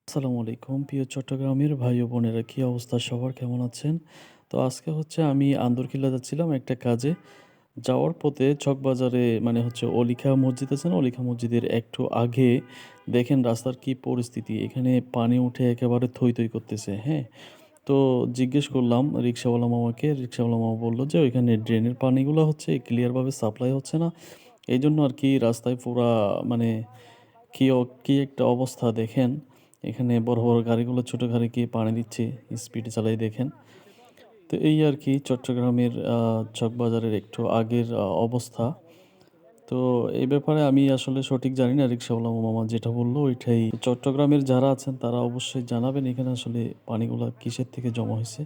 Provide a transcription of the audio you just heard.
আসসালামু আলাইকুম প্রিয় চট্টগ্রামের ভাই ও বোনেরা কি অবস্থা সবার কেমন আছেন? তো আজকে হচ্ছে আমি আন্দরকিল্লা যাচ্ছিলাম একটা কাজে। যাওয়ার পথে চকবাজারে মানে হচ্ছে অলিখা মসজিদ আছে না? অলিখা মসজিদের একটু আগে দেখেন রাস্তার কি পরিস্থিতি। এখানে পানি উঠে একেবারে থই, থই করতেছে, হ্যাঁ? তো জিজ্ঞেস করলাম রিক্শাওয়ালা মামাকে। রিক্শাওয়ালা মামা বলল যে ওইখানে ড্রেনের পানিগুলা হচ্ছে ক্লিয়ারভাবে সাপ্লাই হচ্ছে না। এইজন্য আরকি রাস্তায় পুরা মানে কি একটা অবস্থা দেখেন। এখানে বড়, বড় গাড়িগুলো ছোট গাড়িকে পানি দিচ্ছে স্পিডে চালায় দেখেন। তো এই আরকি চট্টগ্রামের চকবাজারের একটু আগের অবস্থা। তো এই ব্যাপারে আমি আসলে সঠিক জানি না। রিক্শাওয়ালা মামা যেটা বলল ওইটাই। চট্টগ্রামের যারা আছেন তারা অবশ্যই জানাবেন এখানে আসলে পানিগুলা কিসের থেকে জমা হইছে।